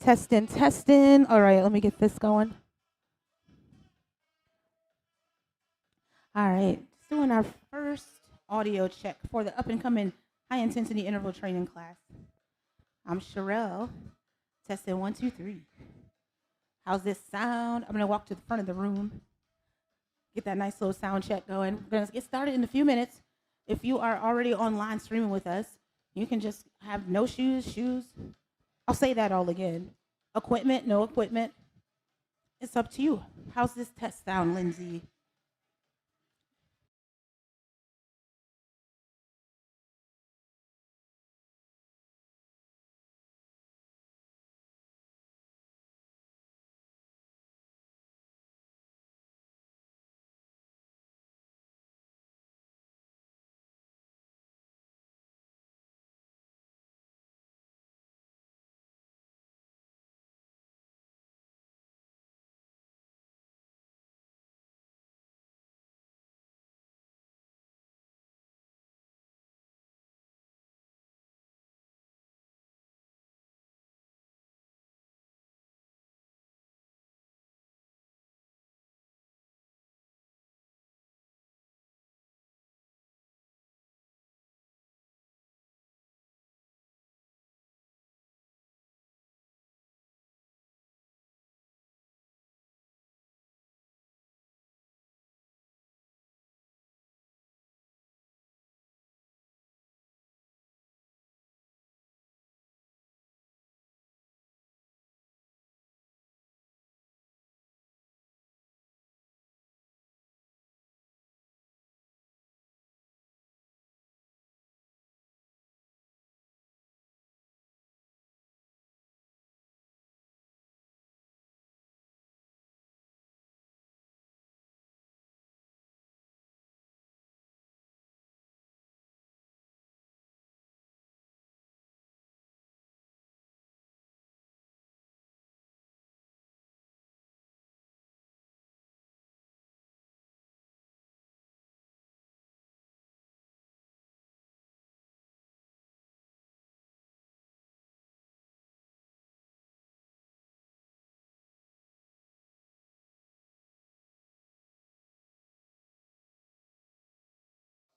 Testing, testing. All right, let me get this going. All right, just doing our first audio check for the up and coming high intensity interval training class. I'm Sharrelle. Testing 1, 2, 3. How's this sound? I'm gonna walk to the front of the room, get that nice little sound check going. We're gonna get started in a few minutes. If you are already online streaming with us, you can just have no shoes, shoes. I'll say that all again. Equipment, no equipment. It's up to you. How's this test sound, Lindsay?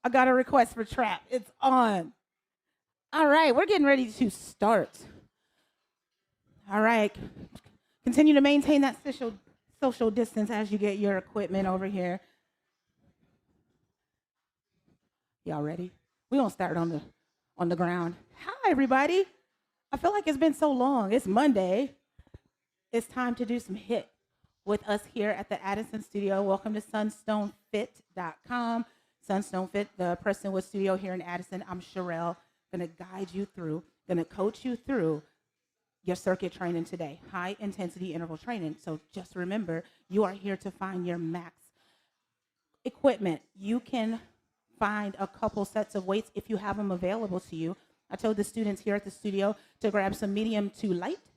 I got a request for trap. It's on. All right, we're getting ready to start. All right. Continue to maintain that social distance as you get your equipment over here. Y'all ready? We're gonna start on the ground. Hi everybody. I feel like it's been so long. It's Monday. It's time to do some HIIT with us here at the Addison studio. Welcome to sunstonefit.com. Sunstone Fit, the Prestonwood studio here in Addison. I'm Sharrelle, gonna guide you through, gonna coach you through your circuit training today, high intensity interval training. So just remember, you are here to find your max equipment. You can find a couple sets of weights if you have them available to you. I told the students here at the studio to grab some medium to light,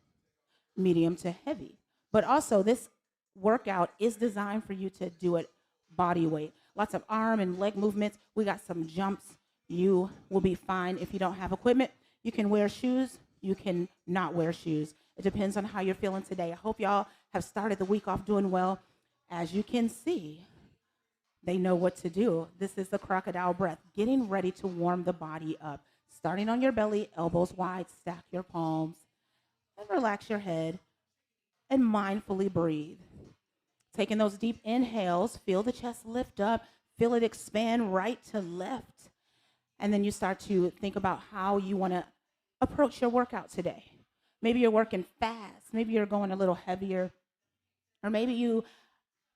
medium to heavy. But also this workout is designed for you to do it body weight. Lots of arm and leg movements. We got some jumps. You will be fine if you don't have equipment. You can wear shoes. You can not wear shoes. It depends on how you're feeling today. I hope y'all have started the week off doing well. As you can see, they know what to do. This is the crocodile breath, getting ready to warm the body up. Starting on your belly, elbows wide, stack your palms, and relax your head, and mindfully breathe. Taking those deep inhales, feel the chest lift up, feel it expand right to left. And then you start to think about how you want to approach your workout today. Maybe you're working fast, maybe you're going a little heavier, or maybe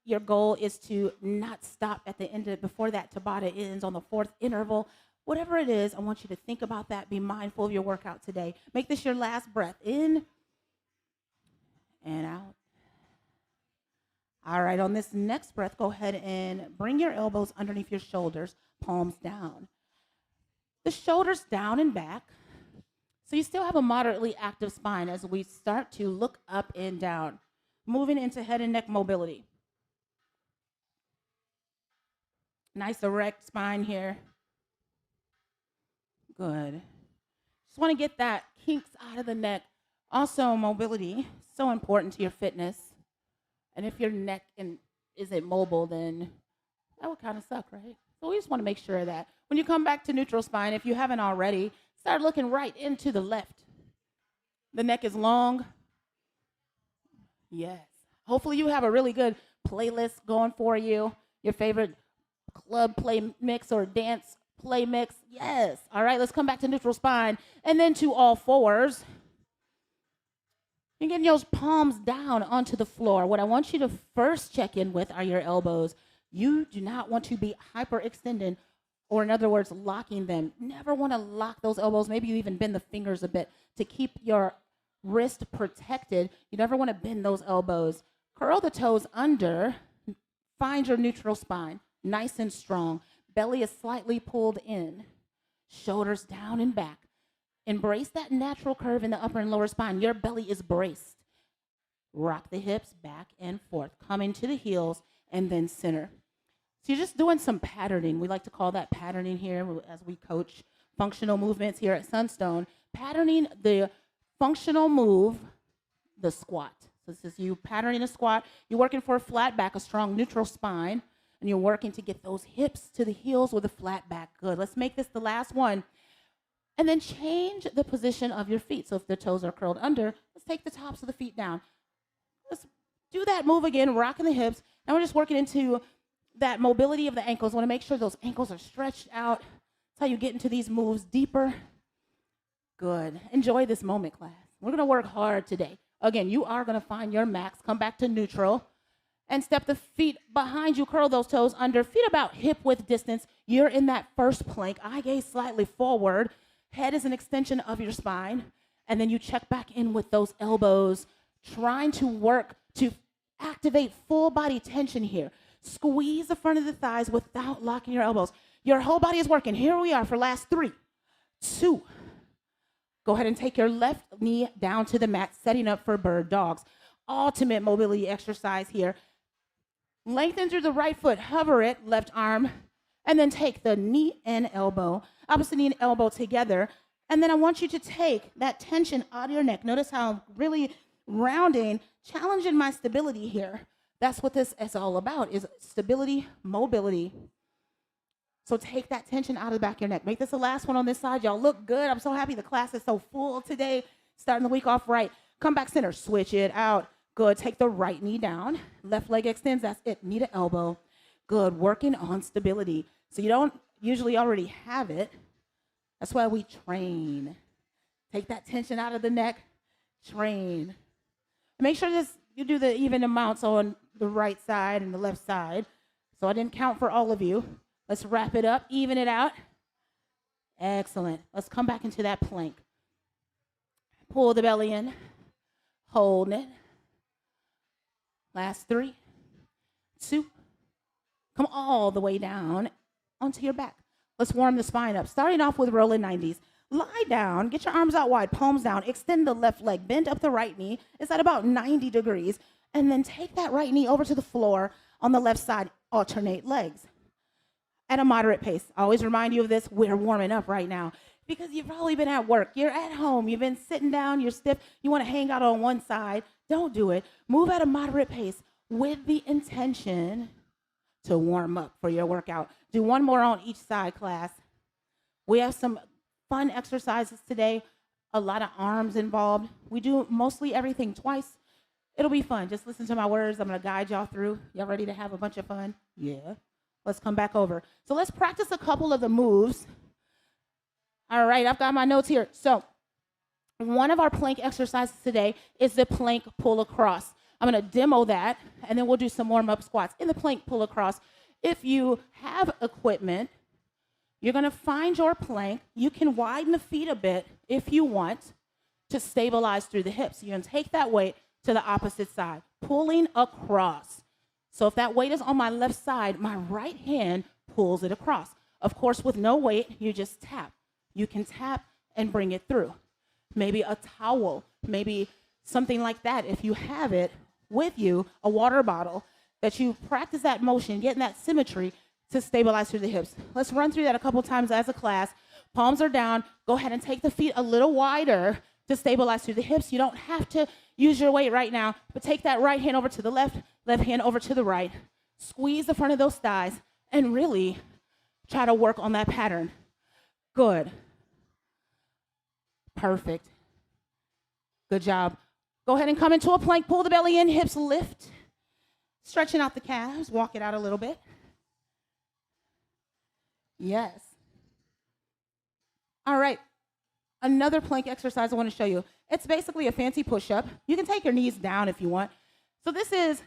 your goal is to not stop at the end of before that Tabata ends on the fourth interval. Whatever it is, I want you to think about that. Be mindful of your workout today. Make this your last breath in and out. All right, on this next breath, go ahead and bring your elbows underneath your shoulders, palms down. The shoulders down and back. So you still have a moderately active spine as we start to look up and down, moving into head and neck mobility. Nice erect spine here. Good. Just want to get that kinks out of the neck, Also, mobility, so important to your fitness. And if your neck isn't mobile, then that would kind of suck, right? So we just want to make sure that when you come back to neutral spine, if you haven't already, start looking right into the left. The neck is long. Yes. Hopefully you have a really good playlist going for you. Your favorite club play mix or dance play mix. Yes. All right, let's come back to neutral spine. And then to all fours. You're getting those palms down onto the floor. What I want you to first check in with are your elbows. You do not want to be hyperextended, or in other words, locking them. Never want to lock those elbows. Maybe you even bend the fingers a bit to keep your wrist protected. You never want to bend those elbows. Curl the toes under. Find your neutral spine, nice and strong. Belly is slightly pulled in. Shoulders down and back. Embrace that natural curve in the upper and lower spine. Your belly is braced. Rock the hips back and forth. Come into the heels and then center. So you're just doing some patterning. We like to call that patterning here as we coach functional movements here at Sunstone. Patterning the functional move, the squat. So this is you patterning a squat. You're working for a flat back, a strong neutral spine, and you're working to get those hips to the heels with a flat back. Good. Let's make this the last one. And then change the position of your feet. So if the toes are curled under, let's take the tops of the feet down. Let's do that move again, rocking the hips. Now we're just working into that mobility of the ankles. Want to make sure those ankles are stretched out. That's how you get into these moves deeper. Good. Enjoy this moment, class. We're going to work hard today. Again, you are going to find your max. Come back to neutral and step the feet behind you. Curl those toes under. Feet about hip width distance. You're in that first plank. Eye gaze slightly forward. Head is an extension of your spine. And then you check back in with those elbows, trying to work to activate full body tension here. Squeeze the front of the thighs without locking your elbows. Your whole body is working. Here we are for last 3, 2. Go ahead and take your left knee down to the mat, setting up for bird dogs. Ultimate mobility exercise here. Lengthen through the right foot, hover it, left arm, and then take the knee and elbow, opposite knee and elbow together. And then I want you to take that tension out of your neck. Notice how I'm really rounding, challenging my stability here. That's what this is all about, is stability, mobility. So take that tension out of the back of your neck. Make this the last one on this side. Y'all look good. I'm so happy the class is so full today. Starting the week off right. Come back center. Switch it out. Good. Take the right knee down. Left leg extends. That's it. Knee to elbow. Good. Working on stability. So you don't usually already have it. That's why we train. Take that tension out of the neck. Train. Make sure you do the even amounts on the right side and the left side. So I didn't count for all of you. Let's wrap it up, even it out. Excellent. Let's come back into that plank. Pull the belly in, hold it. Last 3, 2. Come all the way down onto your back. Let's warm the spine up. Starting off with rolling 90s. Lie down, get your arms out wide, palms down, extend the left leg, bend up the right knee. It's at about 90 degrees. And then take that right knee over to the floor on the left side, alternate legs. At a moderate pace. I always remind you of this. We're warming up right now because you've probably been at work. You're at home. You've been sitting down. You're stiff. You want to hang out on one side. Don't do it. Move at a moderate pace with the intention to warm up for your workout. Do one more on each side, class. We have some fun exercises today. A lot of arms involved. We do mostly everything twice. It'll be fun. Just listen to my words. I'm going to guide y'all through. Y'all ready to have a bunch of fun? Yeah. Let's come back over. So let's practice a couple of the moves. All right, I've got my notes here. So one of our plank exercises today is the plank pull across. I'm going to demo that, and then we'll do some warm-up squats in the plank pull across. If you have equipment, you're going to find your plank. You can widen the feet a bit if you want to stabilize through the hips. You're going to take that weight to the opposite side, pulling across. So if that weight is on my left side, my right hand pulls it across. Of course, with no weight, you just tap. You can tap and bring it through. Maybe a towel, maybe something like that. If you have it with you, a water bottle, that you practice that motion, getting that symmetry to stabilize through the hips. Let's run through that a couple times as a class. Palms are down. Go ahead and take the feet a little wider to stabilize through the hips. You don't have to use your weight right now, but take that right hand over to the left, left hand over to the right. Squeeze the front of those thighs and really try to work on that pattern. Good. Perfect. Good job. Go ahead and come into a plank. Pull the belly in, hips lift. Stretching out the calves. Walk it out a little bit. Yes. All right. Another plank exercise I want to show you. It's basically a fancy push-up. You can take your knees down if you want. So this is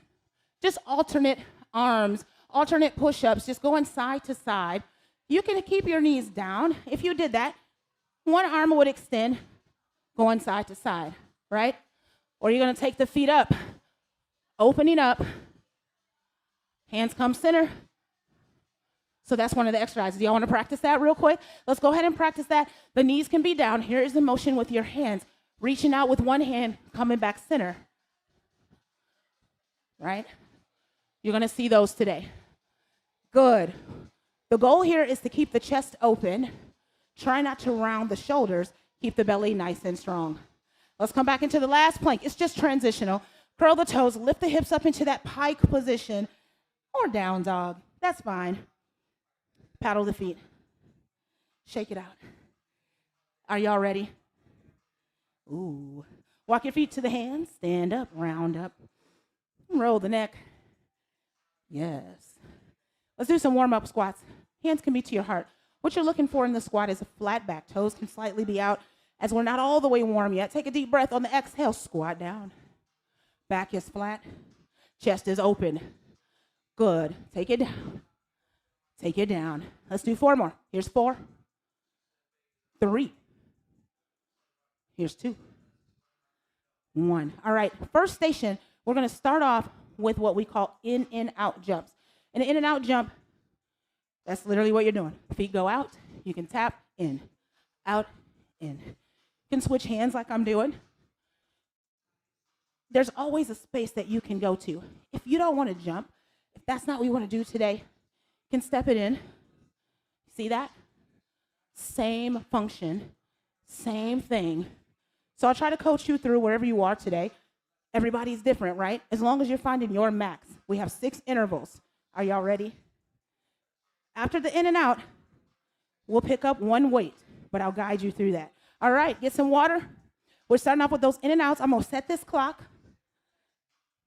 just alternate arms, alternate push-ups, just going side to side. You can keep your knees down. If you did that, one arm would extend, going side to side, right? Or you're going to take the feet up, opening up, hands come center. So that's one of the exercises. Do y'all want to practice that real quick? Let's go ahead and practice that. The knees can be down. Here is the motion with your hands. Reaching out with one hand, coming back center. Right? You're going to see those today. Good. The goal here is to keep the chest open. Try not to round the shoulders. Keep the belly nice and strong. Let's come back into the last plank. It's just transitional. Curl the toes. Lift the hips up into that pike position or down dog. That's fine. Paddle the feet. Shake it out. Are y'all ready? Ooh. Walk your feet to the hands. Stand up, round up. Roll the neck. Yes. Let's do some warm-up squats. Hands can be to your heart. What you're looking for in the squat is a flat back. Toes can slightly be out as we're not all the way warm yet. Take a deep breath on the exhale. Squat down. Back is flat. Chest is open. Good. Take it down. Take it down. Let's do 4 more. Here's 4. 3. Here's 2. 1. All right. First station, we're going to start off with what we call in and out jumps. An in and out jump, that's literally what you're doing. Feet go out. You can tap in, out, in. You can switch hands like I'm doing. There's always a space that you can go to. If you don't want to jump, if that's not what you want to do today, you can step it in. See that? Same function, same thing. So I'll try to coach you through wherever you are today. Everybody's different, right? As long as you're finding your max. We have 6 intervals. Are y'all ready? After the in and out, we'll pick up one weight, but I'll guide you through that. All right, get some water. We're starting off with those in and outs. I'm going to set this clock.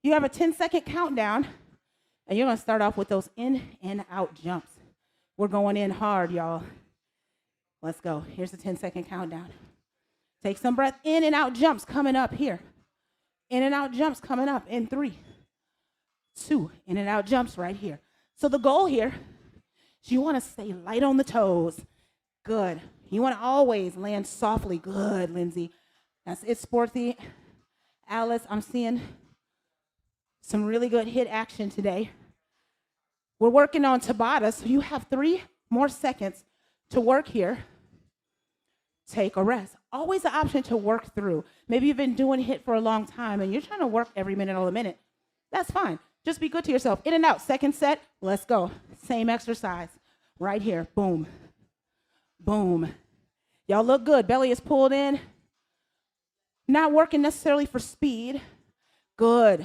You have a 10-second countdown, and you're going to start off with those in and out jumps. We're going in hard, y'all. Let's go. Here's the 10-second countdown. Take some breath. In and out jumps coming up here. In and out jumps coming up in 3, 2. In and out jumps right here. So the goal here is you want to stay light on the toes. Good. You want to always land softly. Good, Lindsay. That's it, Sporty. Alice, I'm seeing some really good HIIT action today. We're working on Tabata, so you have 3 more seconds to work here. Take a rest. Always an option to work through. Maybe you've been doing HIIT for a long time and you're trying to work every minute of the minute. That's fine. Just be good to yourself. In and out. Second set. Let's go. Same exercise. Right here. Boom. Boom. Y'all look good. Belly is pulled in. Not working necessarily for speed. Good.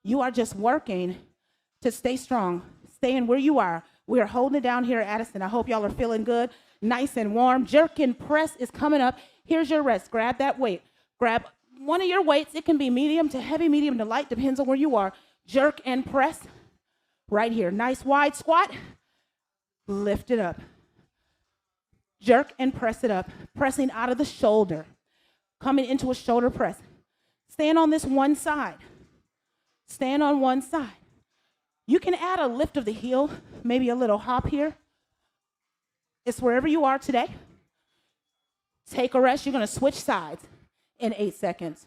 You are just working to stay strong. Staying where you are. We are holding it down here at Addison. I hope y'all are feeling good. Nice and warm. Jerk and press is coming up. Here's your rest. Grab that weight. Grab one of your weights. It can be medium to heavy, medium to light. Depends on where you are. Jerk and press right here. Nice wide squat. Lift it up. Jerk and press it up. Pressing out of the shoulder. Coming into a shoulder press. Stand on this one side. Stand on one side. You can add a lift of the heel, maybe a little hop here. It's wherever you are today. Take a rest. You're going to switch sides in 8 seconds.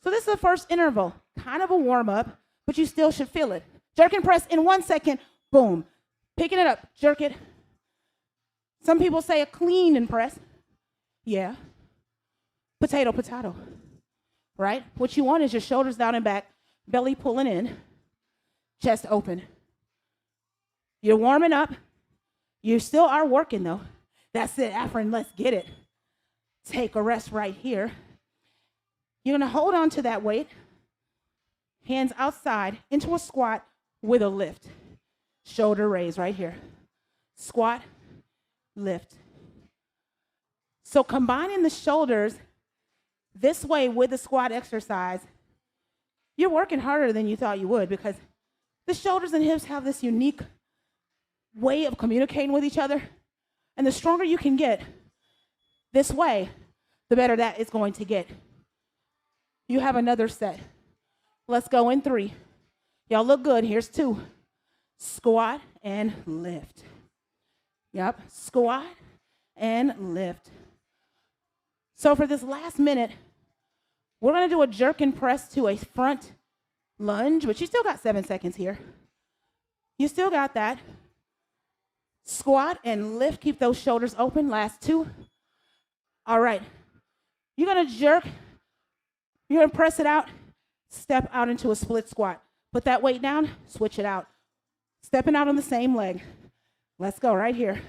So this is the first interval, kind of a warm-up, but you still should feel it. Jerk and press in 1 second. Boom. Picking it up. Jerk it. Some people say a clean and press. Yeah. Potato, potato. Right? What you want is your shoulders down and back, belly pulling in, chest open. You're warming up. You still are working, though. That's it, Afrin, let's get it. Take a rest right here. You're going to hold on to that weight, hands outside into a squat with a lift. Shoulder raise right here. Squat, lift. So combining the shoulders this way with the squat exercise, you're working harder than you thought you would, because the shoulders and hips have this unique way of communicating with each other. And the stronger you can get this way, the better that is going to get. You have another set. Let's go in 3. Y'all look good. Here's 2. Squat and lift. Yep, squat and lift. So for this last minute, we're going to do a jerk and press to a front lunge, but you still got 7 seconds here. You still got that. Squat and lift. Keep those shoulders open. Last 2. All right. You're going to jerk. You're going to press it out. Step out into a split squat. Put that weight down. Switch it out. Stepping out on the same leg. Let's go right here.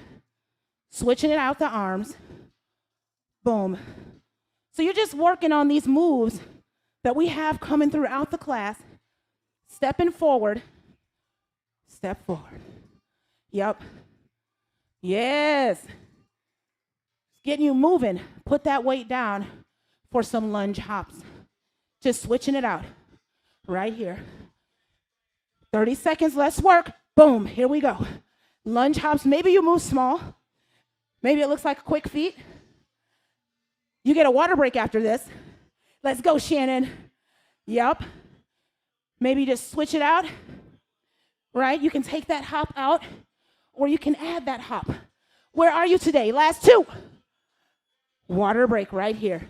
Switching it out the arms. Boom. So you're just working on these moves that we have coming throughout the class. Stepping forward. Step forward. Yep. Yes. Getting you moving. Put that weight down for some lunge hops. Just switching it out. Right here. 30 seconds, let's work. Boom, here we go. Lunge hops. Maybe you move small. Maybe it looks like a quick feet. You get a water break after this. Let's go, Shannon. Yep. Maybe just switch it out, right? You can take that hop out, or you can add that hop. Where are you today? Last 2. Water break right here.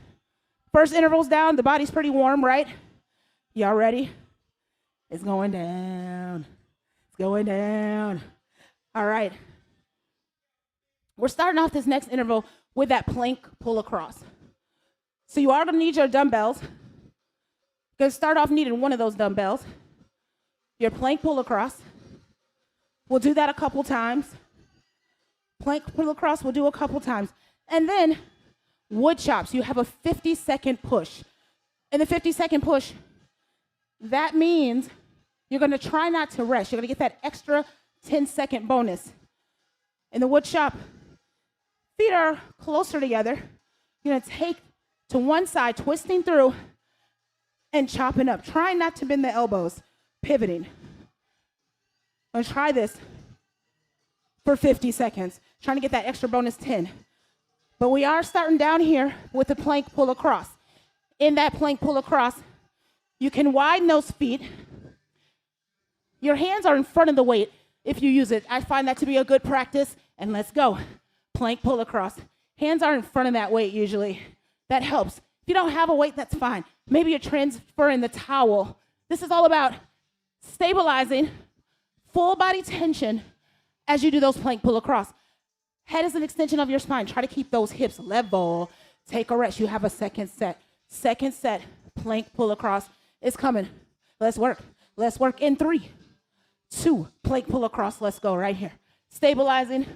First interval's down. The body's pretty warm, right? Y'all ready? It's going down. It's going down. All right. We're starting off this next interval with that plank pull across. So you are going to need your dumbbells. You're going to start off needing one of those dumbbells. Your plank pull across. We'll do that a couple times. Plank pull across, we'll do a couple times. And then wood chops. You have a 50-second push. In the 50-second push, that means you're going to try not to rest. You're going to get that extra 10-second bonus. In the wood chop, feet are closer together. You're going to take to one side, twisting through and chopping up. Try not to bend the elbows, pivoting. I'm going to try this for 50 seconds, trying to get that extra bonus 10. But we are starting down here with the plank pull across. In that plank pull across, you can widen those feet. Your hands are in front of the weight if you use it. I find that to be a good practice. And let's go. Plank pull across. Hands are in front of that weight usually. That helps. If you don't have a weight, that's fine. Maybe you're transferring the towel. This is all about stabilizing full body tension as you do those plank pull across. Head is an extension of your spine. Try to keep those hips level. Take a rest. You have a second set. Second set, plank pull across is coming. Let's work. Let's work in 3, 2, plank pull across. Let's go right here. Stabilizing,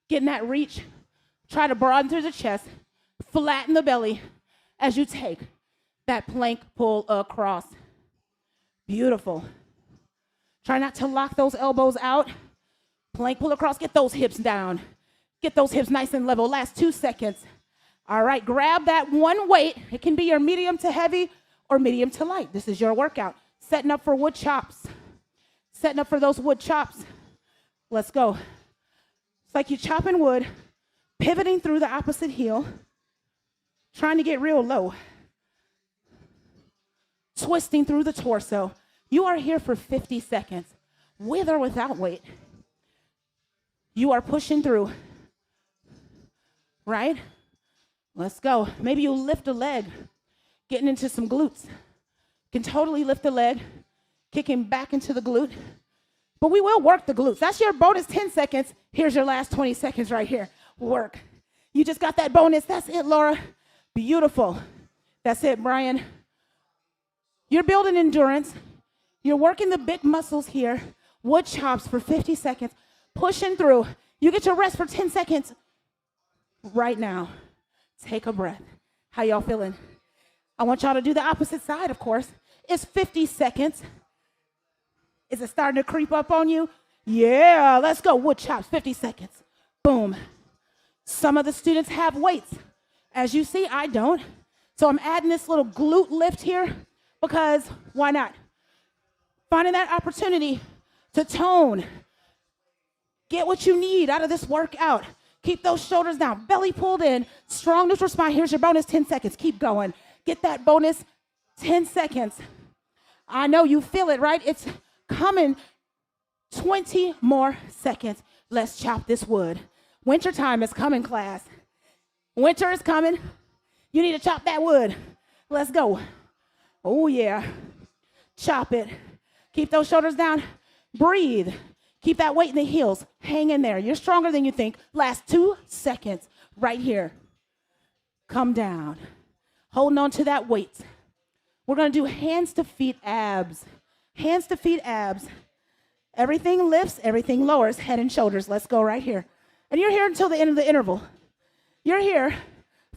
getting that reach. Try to broaden through the chest. Flatten the belly as you take that plank pull across. Beautiful. Try not to lock those elbows out. Plank pull across. Get those hips down. Get those hips nice and level. Last 2 seconds. All right, grab that one weight. It can be your medium to heavy or medium to light. This is your workout. Setting up for wood chops. Setting up for those wood chops. Let's go. It's like you're chopping wood, pivoting through the opposite heel, trying to get real low. Twisting through the torso. You are here for 50 seconds, with or without weight. You are pushing through, right? Let's go. Maybe you lift a leg, getting into some glutes. Can totally lift the leg, kicking back into the glute. But we will work the glutes. That's your bonus 10 seconds. Here's your last 20 seconds right here. Work. You just got that bonus. That's it, Laura. Beautiful. That's it, Brian. You're building endurance. You're working the big muscles here. Wood chops for 50 seconds. Pushing through. You get your rest for 10 seconds right now. Take a breath. How y'all feeling? I want y'all to do the opposite side, of course. It's 50 seconds. Is it starting to creep up on you? Yeah, let's go. Wood chops, 50 seconds. Boom. Some of the students have weights. As you see, I don't. So I'm adding this little glute lift here because why not? Finding that opportunity to tone. Get what you need out of this workout. Keep those shoulders down, belly pulled in, strong neutral spine. Here's your bonus 10 seconds. Keep going. Get that bonus 10 seconds. I know you feel it, right? It's coming. 20 more seconds. Let's chop this wood. Winter time is coming, class. Winter is coming. You need to chop that wood. Let's go. Oh, yeah. Chop it. Keep those shoulders down. Breathe. Keep that weight in the heels. Hang in there. You're stronger than you think. Last 2 seconds right here. Come down. Holding on to that weight. We're going to do hands to feet abs. Hands to feet abs. Everything lifts, everything lowers, head and shoulders. Let's go right here. And you're here until the end of the interval. You're here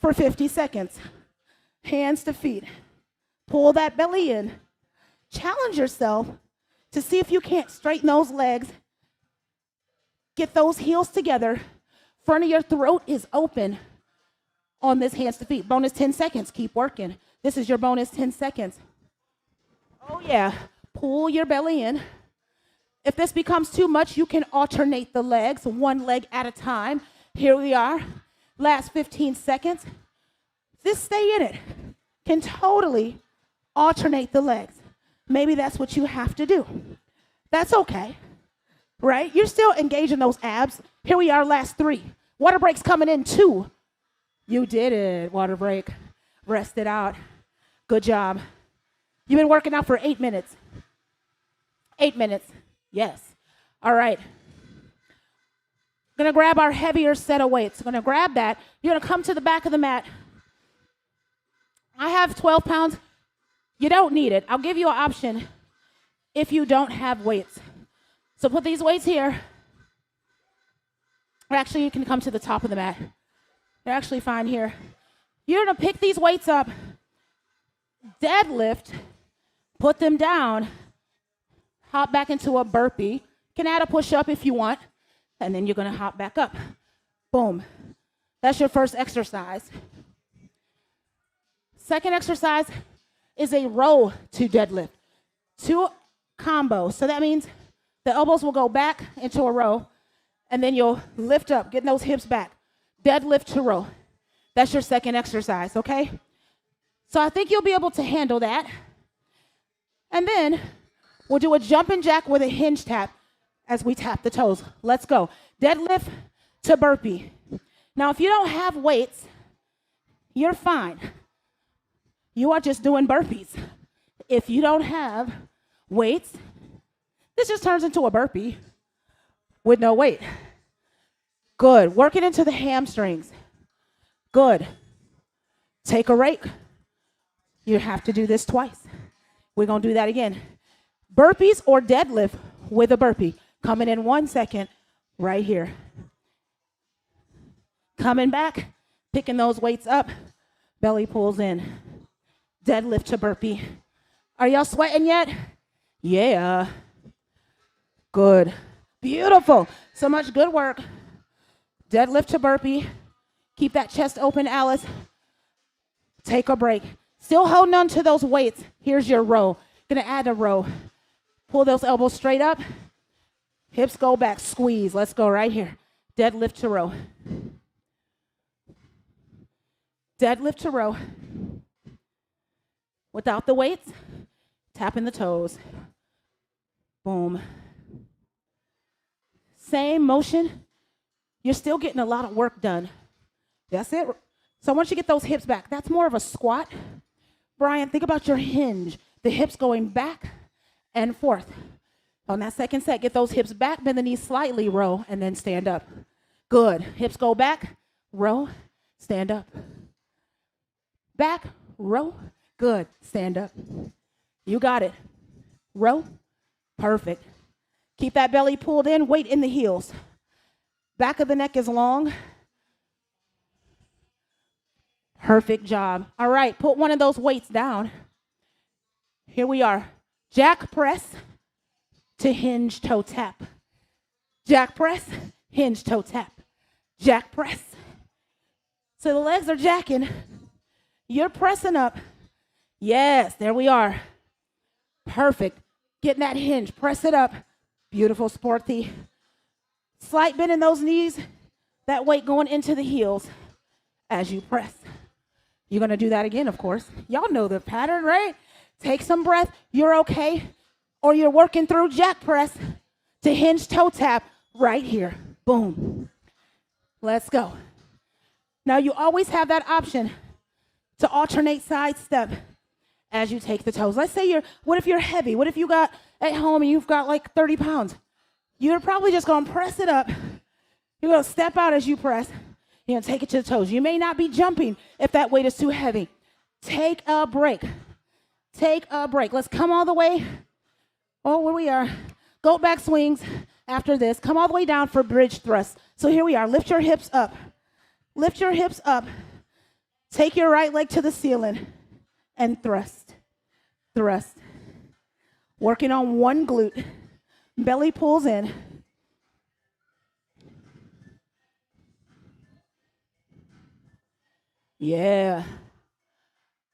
for 50 seconds. Hands to feet. Pull that belly in. Challenge yourself to see if you can't straighten those legs. Get those heels together. Front of your throat is open on this hands to feet. Bonus 10 seconds. Keep working. This is your bonus 10 seconds. Oh, yeah. Pull your belly in. If this becomes too much, you can alternate the legs, one leg at a time. Here we are. Last 15 seconds. Just stay in it. Can totally alternate the legs. Maybe that's what you have to do. That's okay, right? You're still engaging those abs. Here we are, last 3. Water break's coming in 2. You did it, water break. Rest it out. Good job. You've been working out for 8 minutes. 8 minutes. Yes. All right. Going to grab our heavier set of weights. Going to grab that. You're going to come to the back of the mat. I have 12 pounds. You don't need it. I'll give you an option if you don't have weights. So put these weights here. Or actually, you can come to the top of the mat. They're actually fine here. You're going to pick these weights up, deadlift, put them down, hop back into a burpee. You can add a push-up if you want, and then you're going to hop back up. Boom. That's your first exercise. Second exercise is a row to deadlift. 2 combos. So that means the elbows will go back into a row, and then you'll lift up, getting those hips back. Deadlift to row. That's your second exercise, okay? So I think you'll be able to handle that. And then we'll do a jumping jack with a hinge tap as we tap the toes. Let's go. Deadlift to burpee. Now, if you don't have weights, you're fine. You are just doing burpees. If you don't have weights, this just turns into a burpee with no weight. Good. Work it into the hamstrings. Good. Take a rake. You have to do this twice. We're going to do that again. Burpees or deadlift with a burpee. Coming in 1 second right here. Coming back, picking those weights up. Belly pulls in. Deadlift to burpee. Are y'all sweating yet? Yeah. Good. Beautiful. So much good work. Deadlift to burpee. Keep that chest open, Alice. Take a break. Still holding on to those weights. Here's your row. Gonna add a row. Pull those elbows straight up. Hips go back. Squeeze. Let's go right here. Deadlift to row. Deadlift to row. Without the weights, tapping the toes. Boom. Same motion. You're still getting a lot of work done. That's it. So once you get those hips back, that's more of a squat. Brian, think about your hinge. The hips going back and forth. On that second set, get those hips back, bend the knees slightly, row, and then stand up. Good. Hips go back, row, stand up. Back, row. Good. Stand up. You got it. Row. Perfect. Keep that belly pulled in, weight in the heels. Back of the neck is long. Perfect job. All right, put one of those weights down. Here we are. Jack press to hinge toe tap. Jack press, hinge toe tap. Jack press. So the legs are jacking. You're pressing up. Yes, there we are. Perfect. Getting that hinge. Press it up. Beautiful, sporty. Slight bend in those knees. That weight going into the heels as you press. You're going to do that again, of course. Y'all know the pattern, right? Take some breath. You're okay. Or you're working through jack press to hinge toe tap right here. Boom. Let's go. Now you always have that option to alternate side step as you take the toes. Let's say what if you're heavy? What if you got at home and you've got like 30 pounds? You're probably just going to press it up. You're going to step out as you press. You're going to take it to the toes. You may not be jumping if that weight is too heavy. Take a break. Take a break. Let's come all the way. Oh, where we are. Goat back swings after this. Come all the way down for bridge thrust. So here we are. Lift your hips up. Lift your hips up. Take your right leg to the ceiling and thrust. Thrust. Working on one glute. Belly pulls in. Yeah.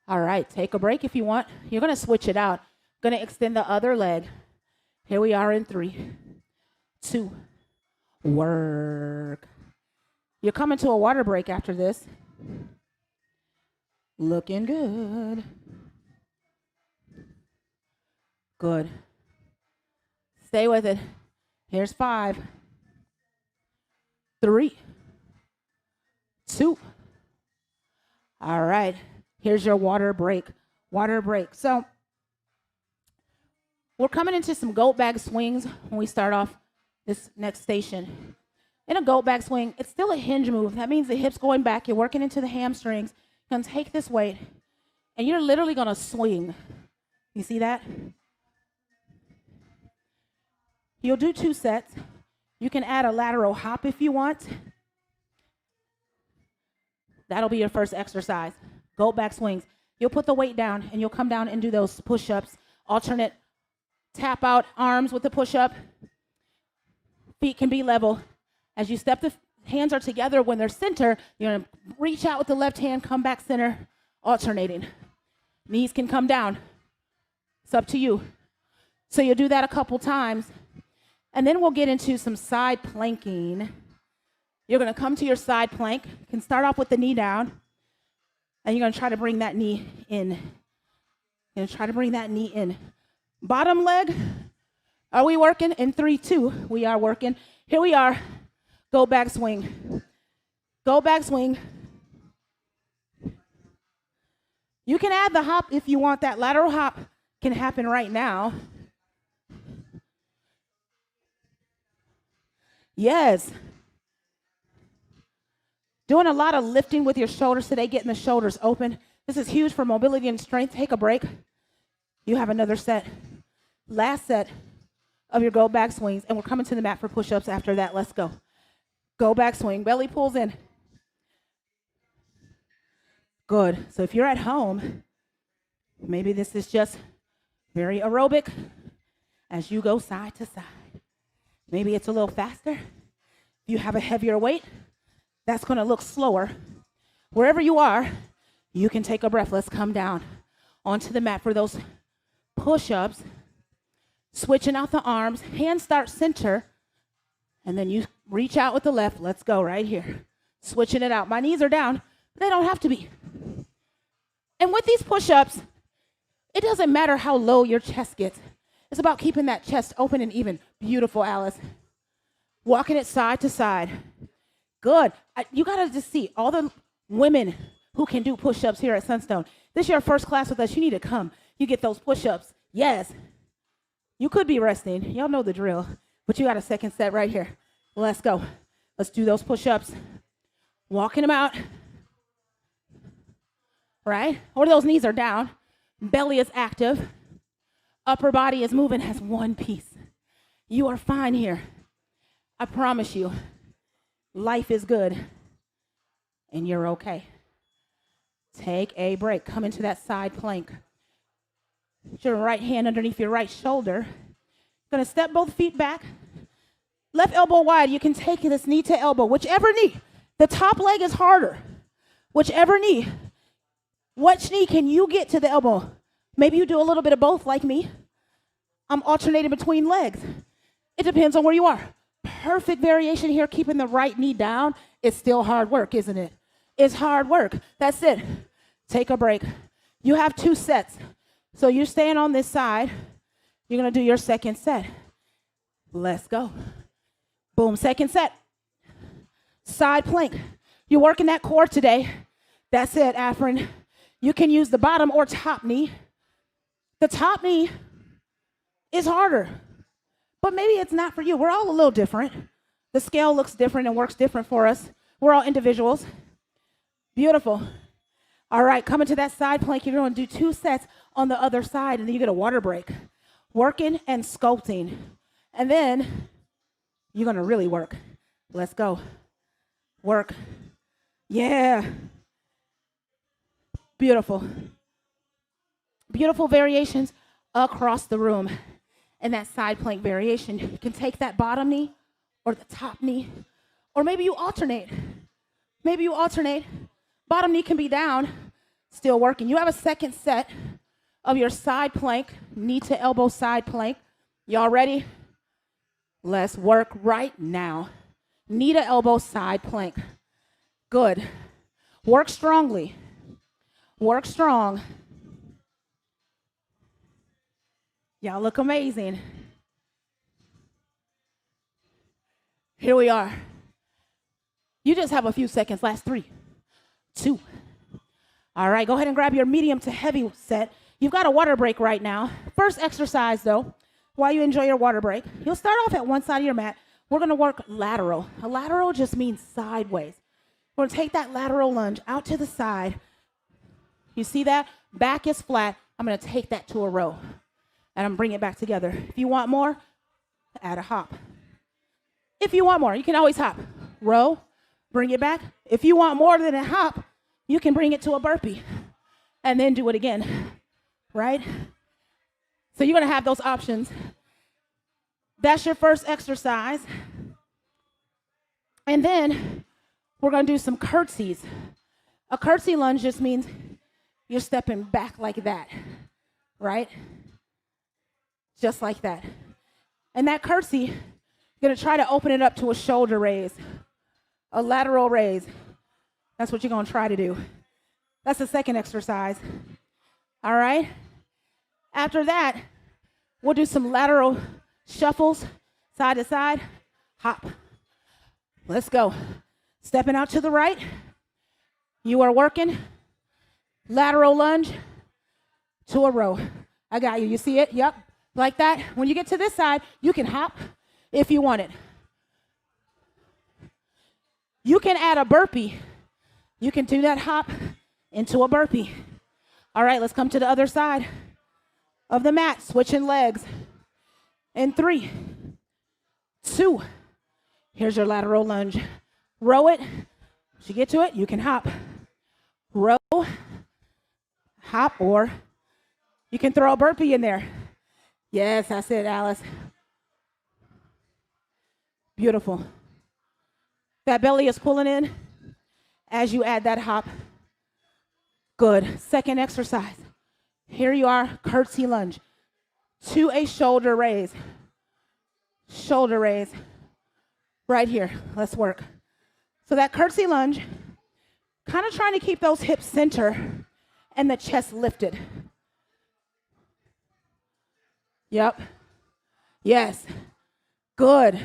All right, take a break if you want. You're going to switch it out. Going to extend the other leg. Here we are in 3, 2, work. You're coming to a water break after this. Looking good. Good. Stay with it. Here's 5, 3, 2. All right. Here's your water break. Water break. So we're coming into some goat bag swings when we start off this next station. In a goat bag swing, it's still a hinge move. That means the hips going back. You're working into the hamstrings. You're going to take this weight, and you're literally going to swing. You see that? You'll do 2 sets. You can add a lateral hop if you want. That'll be your first exercise. Goat back swings. You'll put the weight down, and you'll come down and do those push-ups. Alternate tap out arms with the push-up. Feet can be level. As you step, the hands are together. When they're center, you're going to reach out with the left hand, come back center, alternating. Knees can come down. It's up to you. So you'll do that a couple times. And then we'll get into some side planking. You're going to come to your side plank. You can start off with the knee down. And you're going to try to bring that knee in. You're going to try to bring that knee in. Bottom leg. Are we working? In 3, 2, we are working. Here we are. Go back swing. Go back swing. You can add the hop if you want. That lateral hop can happen right now. Yes. Doing a lot of lifting with your shoulders today, getting the shoulders open. This is huge for mobility and strength. Take a break. You have another set. Last set of your go back swings, and we're coming to the mat for push-ups after that. Let's go. Go back swing. Belly pulls in. Good. So if you're at home, maybe this is just very aerobic as you go side to side. Maybe it's a little faster. If you have a heavier weight, that's going to look slower. Wherever you are, you can take a breath. Let's come down onto the mat for those push-ups. Switching out the arms. Hands start center. And then you reach out with the left. Let's go right here. Switching it out. My knees are down, but they don't have to be. And with these push-ups, it doesn't matter how low your chest gets. It's about keeping that chest open and even. Beautiful, Alice. Walking it side to side. Good. You got to just see all the women who can do push-ups here at Sunstone. This is your first class with us. You need to come. You get those push-ups. Yes. You could be resting. Y'all know the drill. But you got a second set right here. Let's go. Let's do those push-ups. Walking them out. Right? Or those knees are down. Belly is active. Upper body is moving as one piece. You are fine here. I promise you. Life is good. And you're okay. Take a break. Come into that side plank. Put your right hand underneath your right shoulder. Gonna step both feet back. Left elbow wide. You can take this knee to elbow, whichever knee. The top leg is harder. Whichever knee. Which knee can you get to the elbow? Maybe you do a little bit of both like me. I'm alternating between legs. It depends on where you are. Perfect variation here, keeping the right knee down. It's still hard work, isn't it? It's hard work. That's it. Take a break. You have 2 sets. So you're staying on this side. You're going to do your second set. Let's go. Boom, second set. Side plank. You're working that core today. That's it, Afrin. You can use the bottom or top knee. The top knee is harder, but maybe it's not for you. We're all a little different. The scale looks different and works different for us. We're all individuals. Beautiful. All right, coming to that side plank, you're going to do 2 sets on the other side, and then you get a water break. Working and sculpting. And then you're going to really work. Let's go. Work. Yeah. Beautiful. Beautiful variations across the room. And that side plank variation. You can take that bottom knee or the top knee, or maybe you alternate. Maybe you alternate. Bottom knee can be down, still working. You have a second set of your side plank, knee to elbow side plank. Y'all ready? Let's work right now. Knee to elbow side plank. Good. Work strongly. Work strong. Y'all look amazing. Here we are. You just have a few seconds. Last 3, 2. All right, go ahead and grab your medium to heavy set. You've got a water break right now. First exercise, though, while you enjoy your water break, you'll start off at one side of your mat. We're going to work lateral. A lateral just means sideways. We're going to take that lateral lunge out to the side. You see that? Back is flat. I'm going to take that to a row, and I'm bring it back together. If you want more, add a hop. If you want more, you can always hop. Row, bring it back. If you want more than a hop, you can bring it to a burpee and then do it again, right? So you're going to have those options. That's your first exercise. And then we're going to do some curtsies. A curtsy lunge just means you're stepping back like that, right? Just like that. And that curtsy, you're going to try to open it up to a shoulder raise, a lateral raise. That's what you're going to try to do. That's the second exercise. All right? After that, we'll do some lateral shuffles, side to side, hop. Let's go. Stepping out to the right. You are working. Lateral lunge to a row. I got you. You see it? Yep. Like that. When you get to this side, you can hop if you want it. You can add a burpee. You can do that hop into a burpee. All right, let's come to the other side of the mat. Switching legs. In 3, 2. Here's your lateral lunge. Row it. Once you get to it, you can hop. Row, hop, or you can throw a burpee in there. Yes, that's it, Alice. Beautiful. That belly is pulling in as you add that hop. Good. Second exercise. Here you are, curtsy lunge to a shoulder raise. Shoulder raise. Right here. Let's work. So that curtsy lunge, kind of trying to keep those hips center and the chest lifted. Yep. Yes. Good.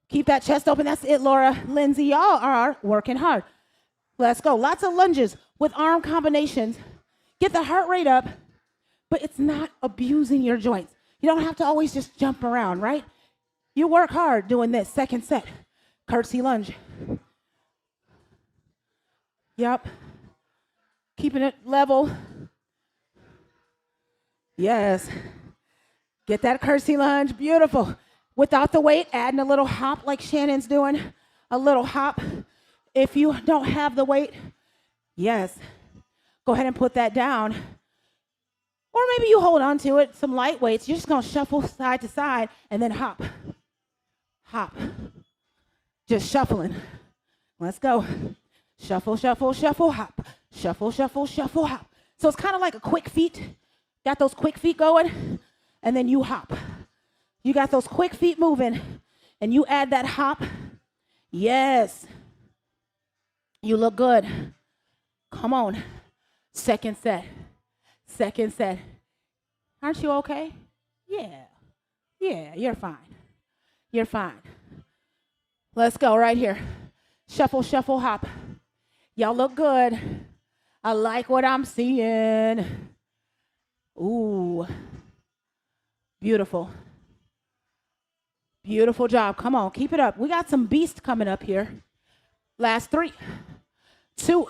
Keep that chest open. That's it, Laura. Lindsay, y'all are working hard. Let's go. Lots of lunges with arm combinations. Get the heart rate up, but it's not abusing your joints. You don't have to always just jump around, right? You work hard doing this. Second set. Curtsy lunge. Yep. Keeping it level. Yes. Get that curtsy lunge. Beautiful. Without the weight, adding a little hop like Shannon's doing. A little hop. If you don't have the weight, yes. Go ahead and put that down. Or maybe you hold on to it, some light weights. You're just going to shuffle side to side and then hop. Hop. Just shuffling. Let's go. Shuffle, shuffle, shuffle, hop. Shuffle, shuffle, shuffle, hop. So it's kind of like a quick feet. Got those quick feet going, and then you hop. You got those quick feet moving, and you add that hop. Yes. You look good. Come on. Second set. Second set. Aren't you okay? Yeah. Yeah, you're fine. You're fine. Let's go right here. Shuffle, shuffle, hop. Y'all look good. I like what I'm seeing. Ooh. Beautiful. Beautiful job. Come on, keep it up. We got some beast coming up here. Last 3, 2.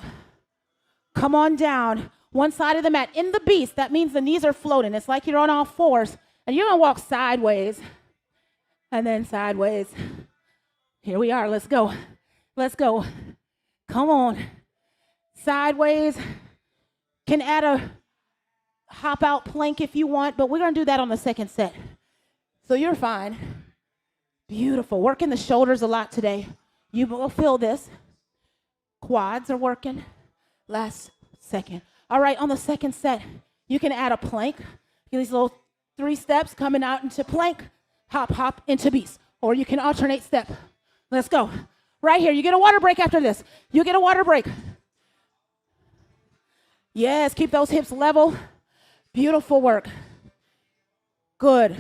Come on down. One side of the mat. In the beast, that means the knees are floating. It's like you're on all fours. And you're going to walk sideways. And then sideways. Here we are. Let's go. Let's go. Come on. Sideways. Can add a hop out plank if you want, but we're going to do that on the second set. So you're fine. Beautiful. Working the shoulders a lot today. You will feel this. Quads are working. Last second. All right, on the second set, you can add a plank. These little 3 steps coming out into plank. Hop, hop into beast. Or you can alternate step. Let's go. Right here. You get a water break after this. You get a water break. Yes, keep those hips level. Beautiful work. Good.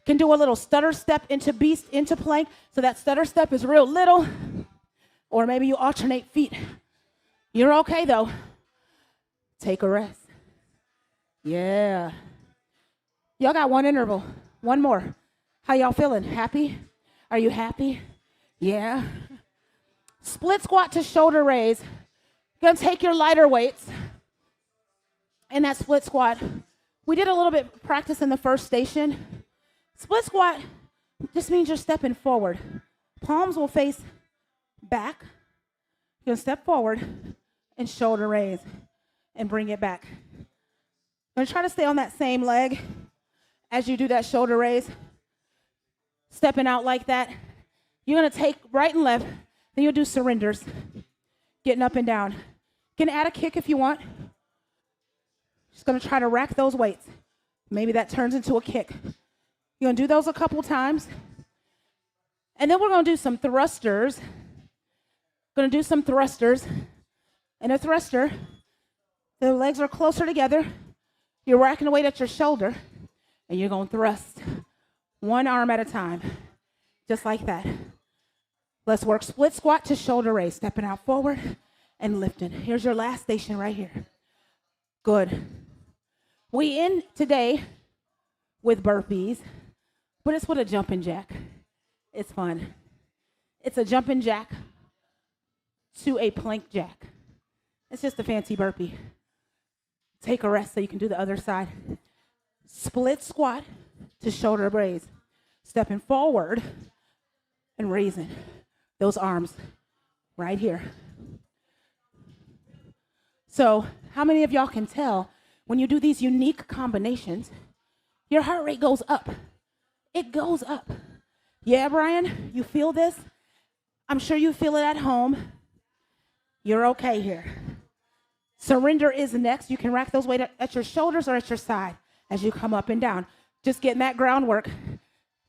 Can do a little stutter step into beast, into plank. So that stutter step is real little. Or maybe you alternate feet. You're okay, though. Take a rest. Yeah. Y'all got one interval. One more. How y'all feeling? Happy? Are you happy? Yeah. Split squat to shoulder raise. You're going to take your lighter weights in that split squat. We did a little bit of practice in the first station. Split squat just means you're stepping forward. Palms will face back. You're going to step forward and shoulder raise and bring it back. I'm going to try to stay on that same leg as you do that shoulder raise. Stepping out like that. You're going to take right and left. Then you'll do surrenders. Getting up and down. You can add a kick if you want. Just going to try to rack those weights. Maybe that turns into a kick. You're going to do those a couple times. And then we're going to do some thrusters. Going to do some thrusters. And a thruster, the legs are closer together. You're racking the weight at your shoulder. And you're going to thrust. One arm at a time. Just like that. Let's work split squat to shoulder raise. Stepping out forward and lifting. Here's your last station right here. Good. We end today with burpees, but it's with a jumping jack. It's fun. It's a jumping jack to a plank jack. It's just a fancy burpee. Take a rest so you can do the other side. Split squat to shoulder raise. Stepping forward and raising those arms right here. So how many of y'all can tell when you do these unique combinations, your heart rate goes up? It goes up. Yeah, Brian, you feel this? I'm sure you feel it at home. You're okay here. Surrender is next. You can rack those weights at your shoulders or at your side as you come up and down. Just getting that groundwork.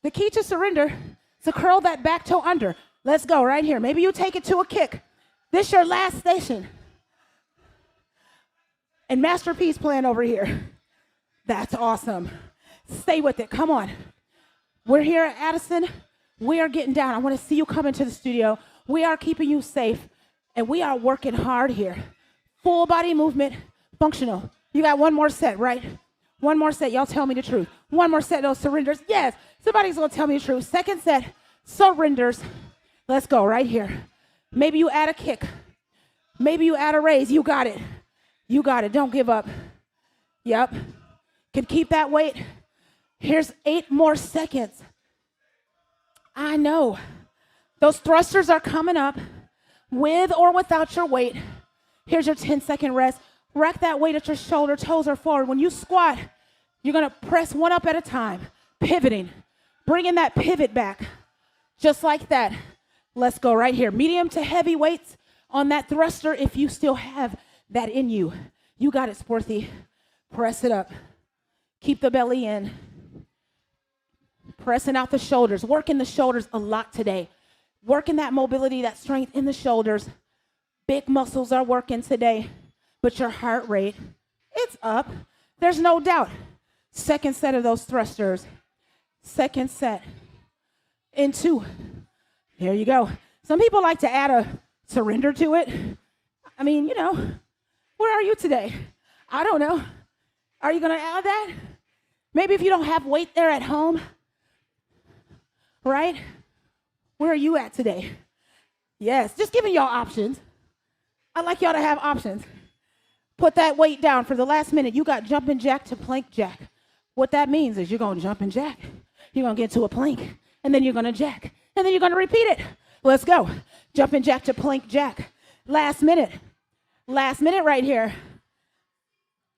The key to surrender is to curl that back toe under. Let's go right here. Maybe you take it to a kick. This is your last station. And masterpiece plan over here. That's awesome. Stay with it. Come on. We're here at Addison. We are getting down. I want to see you come into the studio. We are keeping you safe. And we are working hard here. Full body movement, functional. You got one more set, right? One more set. Y'all tell me the truth. One more set, those surrenders. Yes, somebody's going to tell me the truth. Second set, surrenders. Let's go right here. Maybe you add a kick. Maybe you add a raise. You got it. You got it. Don't give up. Yep. Can keep that weight. Here's 8 more seconds. I know. Those thrusters are coming up with or without your weight. Here's your 10-second rest. Rack that weight at your shoulder, toes are forward. When you squat, you're gonna press one up at a time, pivoting, bringing that pivot back, just like that. Let's go right here. Medium to heavy weights on that thruster if you still have that in you. You got it, Sporthy. Press it up. Keep the belly in. Pressing out the shoulders. Working the shoulders a lot today. Working that mobility, that strength in the shoulders. Big muscles are working today, but your heart rate, it's up. There's no doubt. Second set of those thrusters. Second set. In 2. There you go. Some people like to add a surrender to it. I mean, you know, where are you today? I don't know. Are you going to add that? Maybe if you don't have weight there at home, right? Where are you at today? Yes, just giving y'all options. I'd like y'all to have options. Put that weight down for the last minute. You got jumping jack to plank jack. What that means is you're going to jump and jack. You're going to get to a plank, and then you're going to jack, and then you're going to repeat it. Let's go. Jumping jack to plank jack. Last minute. Last minute right here.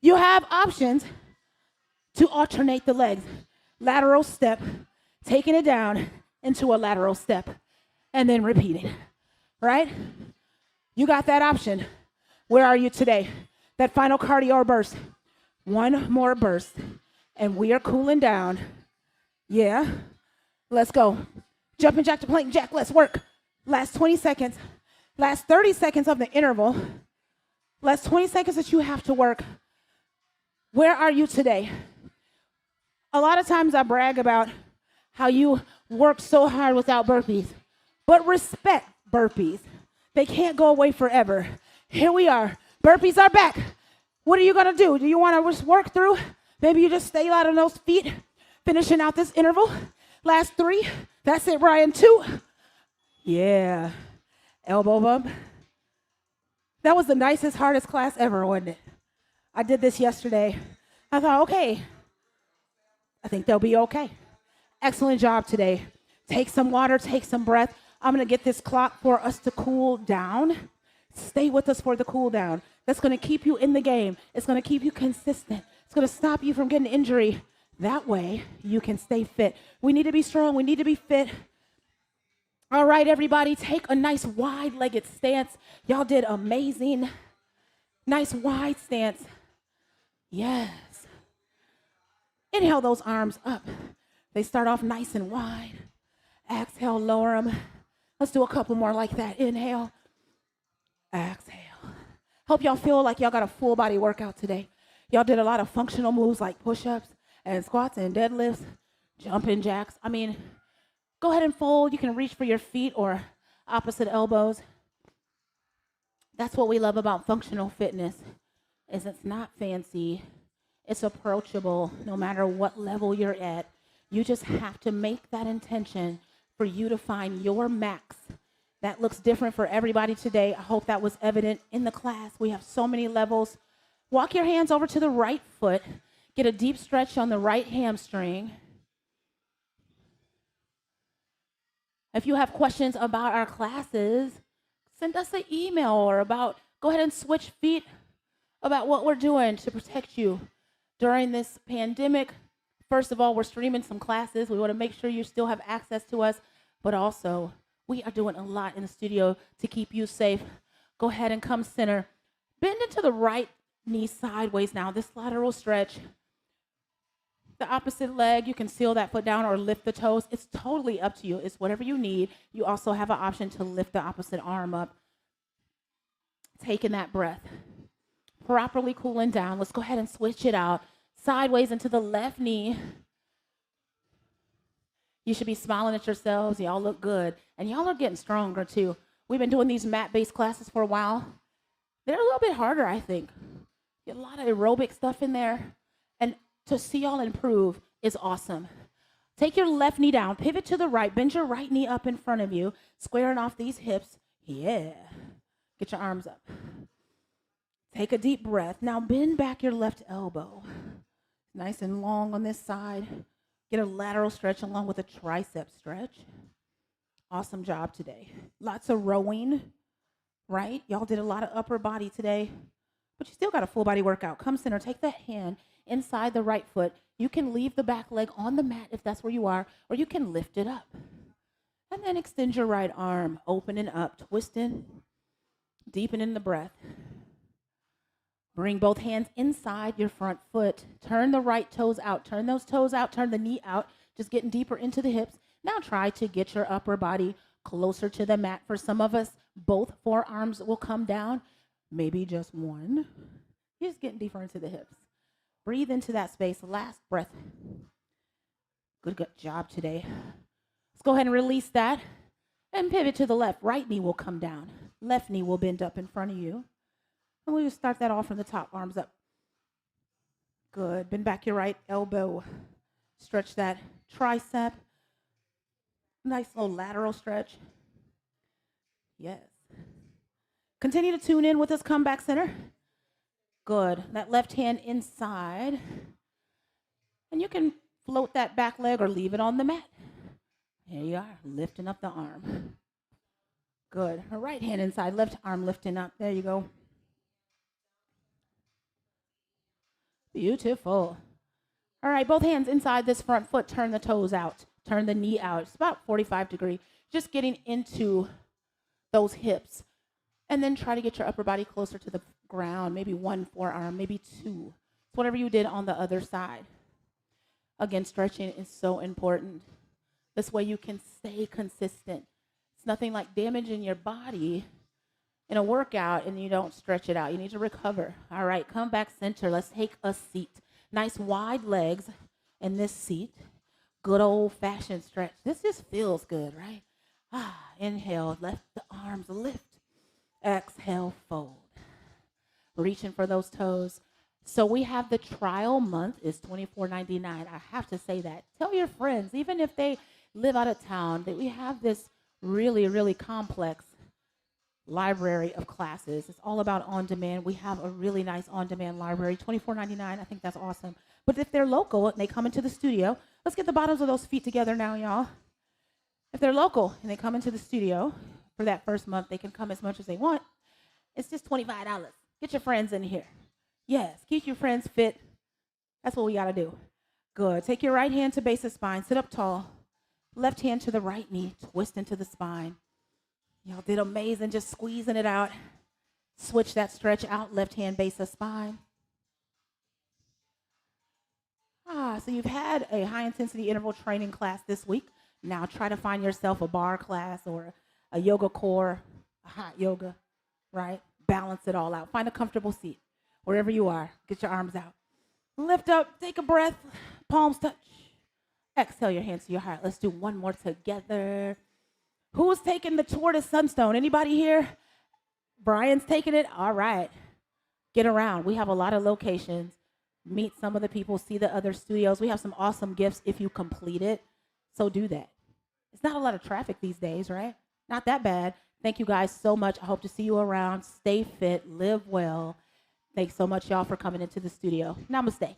You have options to alternate the legs. Lateral step, taking it down into a lateral step, and then repeating, right? You got that option. Where are you today? That final cardio burst. One more burst, and we are cooling down. Yeah, let's go. Jumping jack to plank jack, let's work. Last 20 seconds. Last 30 seconds of the interval. Last 20 seconds that you have to work. Where are you today? A lot of times I brag about how you work so hard without burpees, but respect burpees. They can't go away forever. Here we are. Burpees are back. What are you going to do? Do you want to just work through? Maybe you just stay out on those feet, finishing out this interval. Last 3. That's it, Brian. 2. Yeah. Elbow bump. That was the nicest, hardest class ever, wasn't it? I did this yesterday. I thought, okay, I think they'll be okay. Excellent job today. Take some water, take some breath. I'm going to get this clock for us to cool down. Stay with us for the cool down. That's going to keep you in the game. It's going to keep you consistent. It's going to stop you from getting injury. That way, you can stay fit. We need to be strong. We need to be fit. All right, everybody, take a nice wide-legged stance. Y'all did amazing. Nice wide stance. Yes. Inhale those arms up. They start off nice and wide. Exhale, lower them. Let's do a couple more like that. Inhale. Exhale. Hope y'all feel like y'all got a full body workout today. Y'all did a lot of functional moves like push-ups and squats and deadlifts, jumping jacks. I mean, go ahead and fold. You can reach for your feet or opposite elbows. That's what we love about functional fitness, is it's not fancy. It's approachable no matter what level you're at. You just have to make that intention for you to find your max. That looks different for everybody today. I hope that was evident in the class. We have so many levels. Walk your hands over to the right foot. Get a deep stretch on the right hamstring. If you have questions about our classes, send us an email or go ahead and switch feet about what we're doing to protect you during this pandemic. First of all, we're streaming some classes. We want to make sure you still have access to us, but also we are doing a lot in the studio to keep you safe. Go ahead and come center. Bend into the right knee sideways now, this lateral stretch. The opposite leg, you can seal that foot down or lift the toes. It's totally up to you. It's whatever you need. You also have an option to lift the opposite arm up. Taking that breath. Properly cooling down. Let's go ahead and switch it out. Sideways into the left knee. You should be smiling at yourselves. Y'all look good. And y'all are getting stronger too. We've been doing these mat-based classes for a while. They're a little bit harder, I think. Get a lot of aerobic stuff in there. And to see y'all improve is awesome. Take your left knee down. Pivot to the right. Bend your right knee up in front of you. Squaring off these hips. Yeah. Get your arms up. Take a deep breath. Now bend back your left elbow. Nice and long on this side. Get a lateral stretch along with a tricep stretch. Awesome job today. Lots of rowing, right? Y'all did a lot of upper body today. but you still got a full body workout. Come center, take the hand inside the right foot. You can leave the back leg on the mat if that's where you are, or you can lift it up. And then extend your right arm, opening up, twisting, deepening the breath. Bring both hands inside your front foot. Turn the right toes out. Turn those toes out. Turn the knee out. Just getting deeper into the hips. Now try to get your upper body closer to the mat. For some of us, both forearms will come down. Maybe just one. You're just getting deeper into the hips. Breathe into that space. Last breath. Good job today. Let's go ahead and release that and pivot to the left. Right knee will come down. Left knee will bend up in front of you. And we'll start that off from the top, arms up. Good. Bend back your right elbow. Stretch that tricep. Nice little lateral stretch. Yes. Continue to tune in with us. Come back center. Good. That left hand inside. And you can float that back leg or leave it on the mat. Here you are, lifting up the arm. Good. Her right hand inside, left arm lifting up. There you go. Beautiful. All right, both hands inside this front foot. Turn the toes out. Turn the knee out. It's about 45 degrees. Just getting into those hips. And then try to get your upper body closer to the ground. Maybe one forearm, maybe two. It's whatever you did on the other side. Again, stretching is so important. This way you can stay consistent. It's nothing like damaging your body in a workout and you don't stretch it out. You need to recover. All right, come back center. Let's take a seat. Nice wide legs in this seat. Good old-fashioned stretch. This just feels good, right? Inhale, let the arms lift. Exhale, fold. Reaching for those toes. So we have the trial month is $24.99. I have to say that. Tell your friends, even if they live out of town, that we have this really, really complex library of classes. It's all about on-demand. We have a really nice on-demand library, $24.99. I think that's awesome. But if they're local and they come into the studio, let's get the bottoms of those feet together now, y'all. If they're local and they come into the studio for that first month, they can come as much as they want. It's just $25. Get your friends in here. Yes, keep your friends fit. That's what we got to do. Good. Take your right hand to base the spine. Sit up tall. Left hand to the right knee. Twist into the spine. Y'all did amazing, just squeezing it out. Switch that stretch out. Left hand base the spine. So you've had a high-intensity interval training class this week. Now try to find yourself a bar class or a yoga core, a hot yoga, right? Balance it all out. Find a comfortable seat. Wherever you are, get your arms out. Lift up, take a breath, palms touch. Exhale your hands to your heart. Let's do one more together. Who's taking the tour to Sunstone? Anybody here? Brian's taking it? All right. Get around. We have a lot of locations. Meet some of the people, see the other studios. We have some awesome gifts if you complete it, so do that. It's not a lot of traffic these days, right? Not that bad. Thank you guys so much. I hope to see you around. Stay fit, live well. Thanks so much, y'all, for coming into the studio. Namaste.